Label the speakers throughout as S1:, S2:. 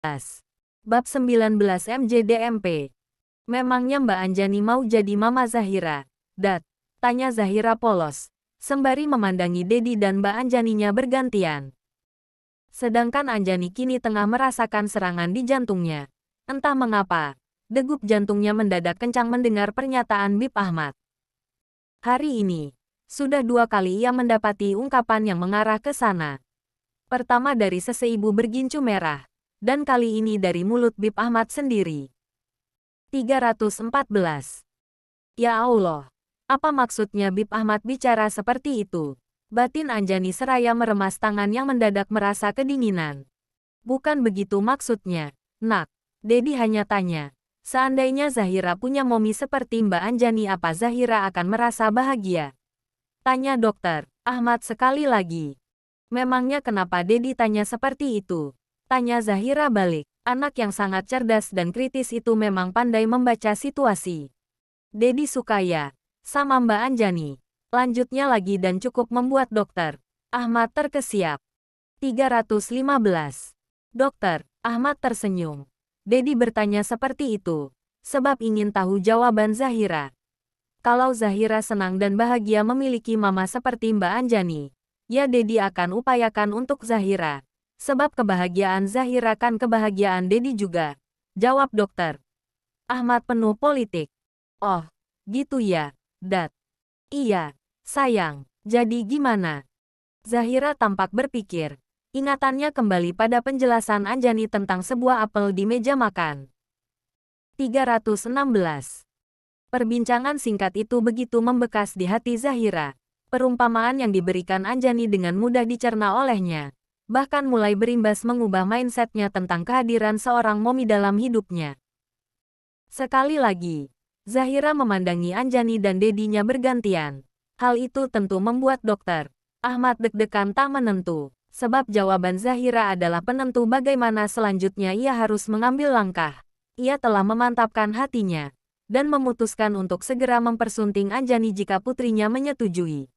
S1: Bab 19 MJDMP. Memangnya Mbak Anjani mau jadi Mama Zahira? Dat, tanya Zahira polos, sembari memandangi Dedi dan Mbak Anjaninya bergantian. Sedangkan Anjani kini tengah merasakan serangan di jantungnya. Entah mengapa, degup jantungnya mendadak kencang mendengar pernyataan Bib Ahmad. Hari ini, sudah 2 kali ia mendapati ungkapan yang mengarah ke sana. Pertama dari seseibu bergincu merah, dan kali ini dari mulut Bib Ahmad sendiri. 314. Ya Allah, apa maksudnya Bib Ahmad bicara seperti itu? Batin Anjani seraya meremas tangan yang mendadak merasa kedinginan. Bukan begitu maksudnya, nak. Dedi hanya tanya. Seandainya Zahira punya momi seperti Mbak Anjani, apa Zahira akan merasa bahagia? Tanya dokter Ahmad sekali lagi. Memangnya kenapa Dedi tanya seperti itu? Tanya Zahira balik. Anak yang sangat cerdas dan kritis itu memang pandai membaca situasi. Dedi suka ya sama Mbak Anjani. Lanjutnya lagi dan cukup membuat dokter Ahmad terkesiap. 315. Dokter Ahmad tersenyum. Dedi bertanya seperti itu sebab ingin tahu jawaban Zahira. Kalau Zahira senang dan bahagia memiliki mama seperti Mbak Anjani, ya Dedi akan upayakan untuk Zahira. Sebab kebahagiaan Zahira kan kebahagiaan Dedi juga. Jawab dokter Ahmad penuh politik. Oh, gitu ya, Dat. Iya, sayang. Jadi gimana? Zahira tampak berpikir. Ingatannya kembali pada penjelasan Anjani tentang sebuah apel di meja makan. 316. Perbincangan singkat itu begitu membekas di hati Zahira. Perumpamaan yang diberikan Anjani dengan mudah dicerna olehnya. Bahkan mulai berimbas mengubah mindsetnya tentang kehadiran seorang momi dalam hidupnya. Sekali lagi, Zahira memandangi Anjani dan Dedinya bergantian. Hal itu tentu membuat dokter Ahmad deg-degan tak menentu, sebab jawaban Zahira adalah penentu bagaimana selanjutnya ia harus mengambil langkah. Ia telah memantapkan hatinya dan memutuskan untuk segera mempersunting Anjani jika putrinya menyetujui.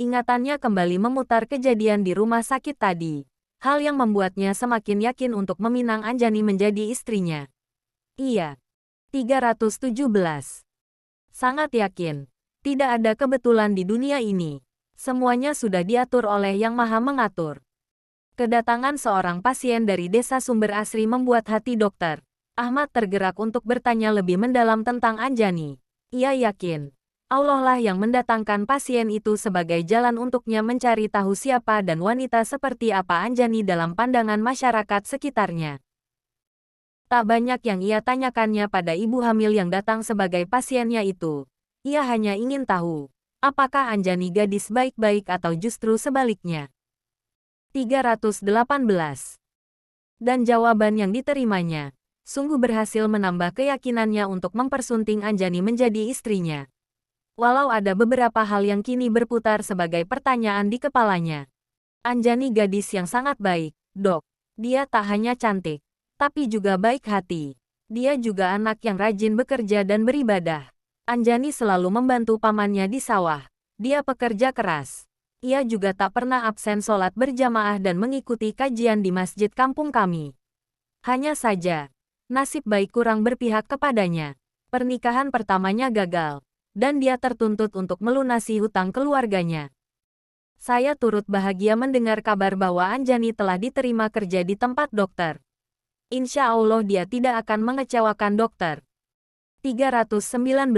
S1: Ingatannya kembali memutar kejadian di rumah sakit tadi. Hal yang membuatnya semakin yakin untuk meminang Anjani menjadi istrinya. Iya. 317. Sangat yakin. Tidak ada kebetulan di dunia ini. Semuanya sudah diatur oleh Yang Maha Mengatur. Kedatangan seorang pasien dari desa Sumber Asri membuat hati dokter Ahmad tergerak untuk bertanya lebih mendalam tentang Anjani. Ia yakin Allah lah yang mendatangkan pasien itu sebagai jalan untuknya mencari tahu siapa dan wanita seperti apa Anjani dalam pandangan masyarakat sekitarnya. Tak banyak yang ia tanyakannya pada ibu hamil yang datang sebagai pasiennya itu. Ia hanya ingin tahu, apakah Anjani gadis baik-baik atau justru sebaliknya. 318. Dan jawaban yang diterimanya sungguh berhasil menambah keyakinannya untuk mempersunting Anjani menjadi istrinya. Walau ada beberapa hal yang kini berputar sebagai pertanyaan di kepalanya. Anjani gadis yang sangat baik, dok. Dia tak hanya cantik, tapi juga baik hati. Dia juga anak yang rajin bekerja dan beribadah. Anjani selalu membantu pamannya di sawah. Dia pekerja keras. Ia juga tak pernah absen sholat berjamaah dan mengikuti kajian di masjid kampung kami. Hanya saja, nasib baik kurang berpihak kepadanya. Pernikahan pertamanya gagal, dan dia tertuntut untuk melunasi hutang keluarganya. Saya turut bahagia mendengar kabar bahwa Anjani telah diterima kerja di tempat dokter. Insya Allah dia tidak akan mengecewakan dokter. 319.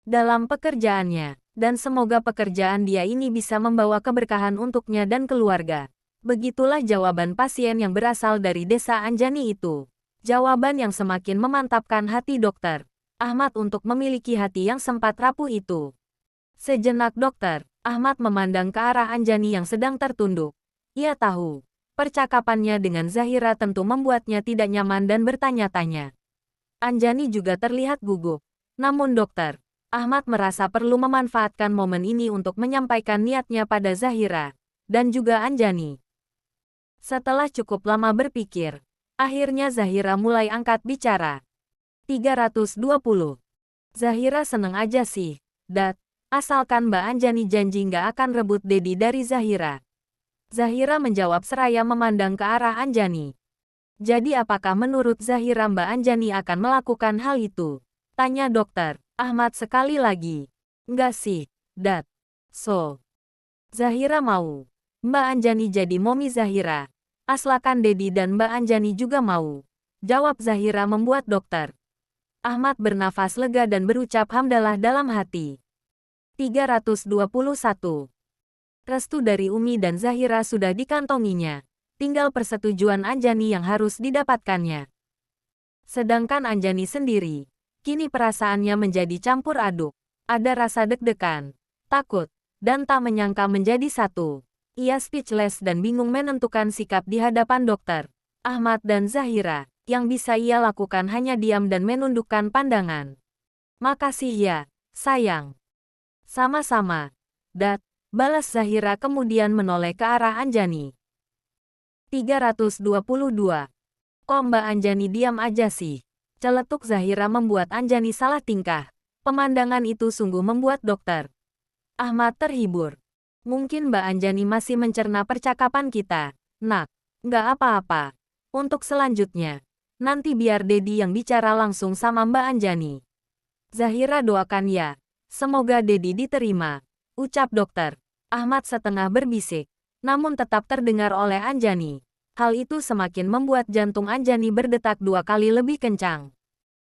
S1: Dalam pekerjaannya, dan semoga pekerjaan dia ini bisa membawa keberkahan untuknya dan keluarga. Begitulah jawaban pasien yang berasal dari desa Anjani itu. Jawaban yang semakin memantapkan hati dokter Ahmad untuk memiliki hati yang sempat rapuh itu. Sejenak dokter Ahmad memandang ke arah Anjani yang sedang tertunduk. Ia tahu, percakapannya dengan Zahira tentu membuatnya tidak nyaman dan bertanya-tanya. Anjani juga terlihat gugup. Namun dokter Ahmad merasa perlu memanfaatkan momen ini untuk menyampaikan niatnya pada Zahira dan juga Anjani. Setelah cukup lama berpikir, akhirnya Zahira mulai angkat bicara. 320. Zahira seneng aja sih, Dat. Asalkan Mbak Anjani janji nggak akan rebut Dedi dari Zahira. Zahira menjawab seraya memandang ke arah Anjani. Jadi apakah menurut Zahira Mbak Anjani akan melakukan hal itu? Tanya dokter. Ahmad sekali lagi. Enggak sih, Dat. So, Zahira mau. Mbak Anjani jadi momi Zahira. Aslakan Dedi dan Mbak Anjani juga mau. Jawab Zahira membuat dokter Ahmad bernafas lega dan berucap hamdalah dalam hati. 321. Restu dari Umi dan Zahira sudah dikantonginya. Tinggal persetujuan Anjani yang harus didapatkannya. Sedangkan Anjani sendiri, kini perasaannya menjadi campur aduk. Ada rasa deg-degan, takut, dan tak menyangka menjadi satu. Ia speechless dan bingung menentukan sikap di hadapan dokter Ahmad dan Zahira. Yang bisa ia lakukan hanya diam dan menundukkan pandangan. Makasih ya, sayang. Sama-sama, Dat. Balas Zahira kemudian menoleh ke arah Anjani. 322. Kok Mbak Anjani diam aja sih? Celetuk Zahira membuat Anjani salah tingkah. Pemandangan itu sungguh membuat dokter Ahmad terhibur. Mungkin Mbak Anjani masih mencerna percakapan kita. Nak, nggak apa-apa. Untuk selanjutnya, nanti biar Dedi yang bicara langsung sama Mbak Anjani. Zahira doakan ya. Semoga Dedi diterima. Ucap dokter Ahmad setengah berbisik. Namun tetap terdengar oleh Anjani. Hal itu semakin membuat jantung Anjani berdetak 2 kali lebih kencang.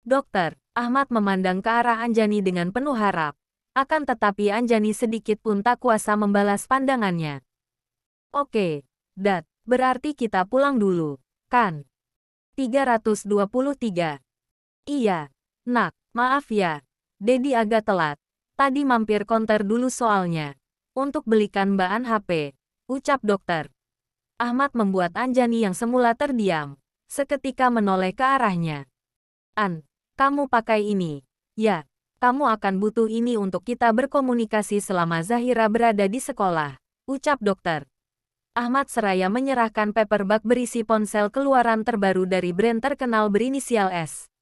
S1: Dokter Ahmad memandang ke arah Anjani dengan penuh harap. Akan tetapi Anjani sedikit pun tak kuasa membalas pandangannya. Oke, Dat. Berarti kita pulang dulu, kan? 323. Iya, Nak. Maaf ya. Dedi agak telat. Tadi mampir konter dulu soalnya. Untuk belikan Mbak An HP. Ucap dokter Ahmad membuat Anjani yang semula terdiam. Seketika menoleh ke arahnya. An, kamu pakai ini. Ya, kamu akan butuh ini untuk kita berkomunikasi selama Zahira berada di sekolah. Ucap dokter Ahmad seraya menyerahkan paperback berisi ponsel keluaran terbaru dari brand terkenal berinisial S.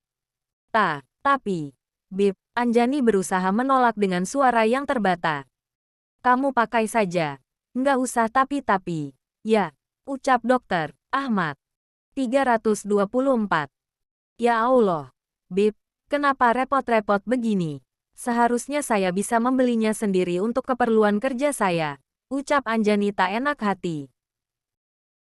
S1: Tapi, Bib, Anjani berusaha menolak dengan suara yang terbata. Kamu pakai saja. Nggak usah tapi. Ya, ucap dokter Ahmad. 324. Ya Allah, Bib, kenapa repot-repot begini? Seharusnya saya bisa membelinya sendiri untuk keperluan kerja saya. Ucap Anjani tak enak hati.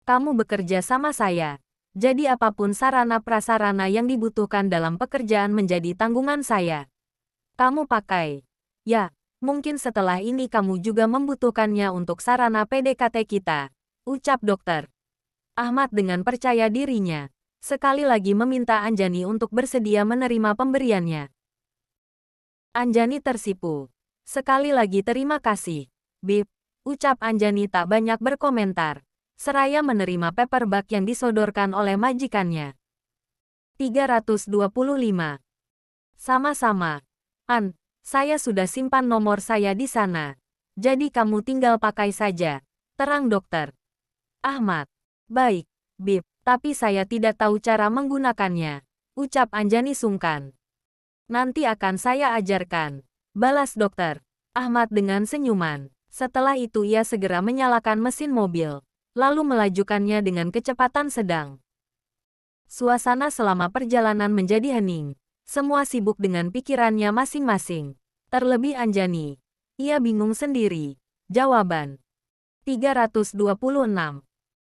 S1: Kamu bekerja sama saya. Jadi apapun sarana prasarana yang dibutuhkan dalam pekerjaan menjadi tanggungan saya. Kamu pakai. Ya, mungkin setelah ini kamu juga membutuhkannya untuk sarana PDKT kita. Ucap dokter Ahmad dengan percaya dirinya. Sekali lagi meminta Anjani untuk bersedia menerima pemberiannya. Anjani tersipu. Sekali lagi terima kasih, Bib. Ucap Anjani tak banyak berkomentar. Seraya menerima paperback yang disodorkan oleh majikannya. 325. Sama-sama. An, saya sudah simpan nomor saya di sana. Jadi kamu tinggal pakai saja. Terang dokter Ahmad. Baik, Bib, tapi saya tidak tahu cara menggunakannya. Ucap Anjani sungkan. Nanti akan saya ajarkan. Balas dokter Ahmad dengan senyuman. Setelah itu ia segera menyalakan mesin mobil. Lalu melajukannya dengan kecepatan sedang. Suasana selama perjalanan menjadi hening. Semua sibuk dengan pikirannya masing-masing. Terlebih Anjani. Ia bingung sendiri. Jawaban 326.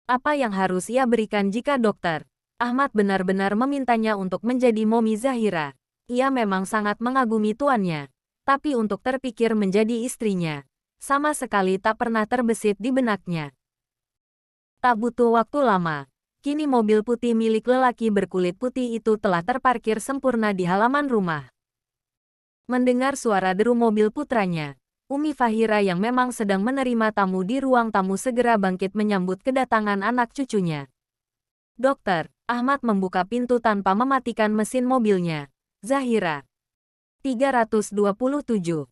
S1: Apa yang harus ia berikan jika dokter Ahmad benar-benar memintanya untuk menjadi momi Zahira? Ia memang sangat mengagumi tuannya. Tapi untuk terpikir menjadi istrinya, sama sekali tak pernah terbesit di benaknya. Tak butuh waktu lama. Kini mobil putih milik lelaki berkulit putih itu telah terparkir sempurna di halaman rumah. Mendengar suara deru mobil putranya, Umi Fahira yang memang sedang menerima tamu di ruang tamu segera bangkit menyambut kedatangan anak cucunya. Dokter Ahmad membuka pintu tanpa mematikan mesin mobilnya. Zahira. 327.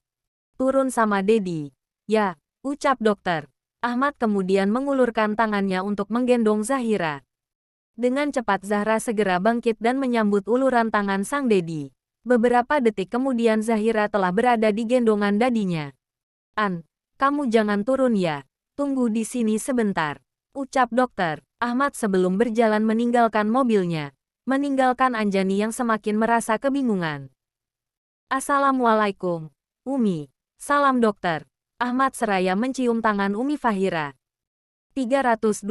S1: Turun sama Dedi. Ya, ucap dokter Ahmad kemudian mengulurkan tangannya untuk menggendong Zahira. Dengan cepat Zahra segera bangkit dan menyambut uluran tangan sang Dedi. Beberapa detik kemudian Zahira telah berada di gendongan dadinya. An, kamu jangan turun ya. Tunggu di sini sebentar. Ucap dokter. Ahmad sebelum berjalan meninggalkan mobilnya. Meninggalkan Anjani yang semakin merasa kebingungan. Assalamualaikum, Umi. Salam dokter. Ahmad seraya mencium tangan Umi Fahira. 328.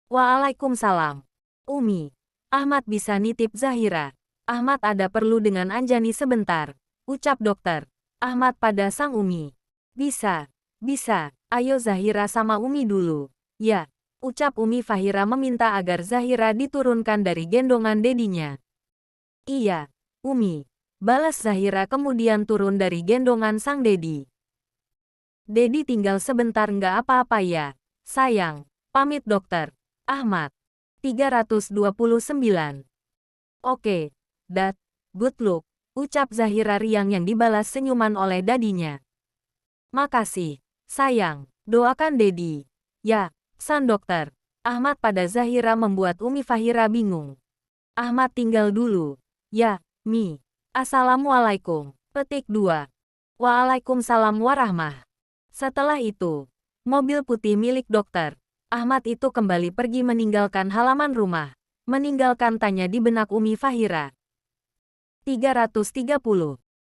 S1: Waalaikumsalam. Umi. Ahmad bisa nitip Zahira. Ahmad ada perlu dengan Anjani sebentar. Ucap dokter. Ahmad pada sang Umi. Bisa. Bisa. Ayo Zahira sama Umi dulu. Ya. Ucap Umi Fahira meminta agar Zahira diturunkan dari gendongan dedinya. Iya, Umi. Balas Zahira kemudian turun dari gendongan sang dedi. Dedi tinggal sebentar nggak apa-apa ya, sayang. Pamit dokter. Ahmad. 329. Oke, Dad. Good luck. Ucap Zahira riang yang dibalas senyuman oleh dadinya. Makasih, sayang. Doakan Dedi. Ya. San dokter. Ahmad pada Zahira membuat Umi Fahira bingung. Ahmad tinggal dulu. Ya, Mi. Assalamualaikum. Petik 2. Waalaikumsalam warahmah. Setelah itu, mobil putih milik dokter Ahmad itu kembali pergi meninggalkan halaman rumah. Meninggalkan tanya di benak Umi Fahira. 330.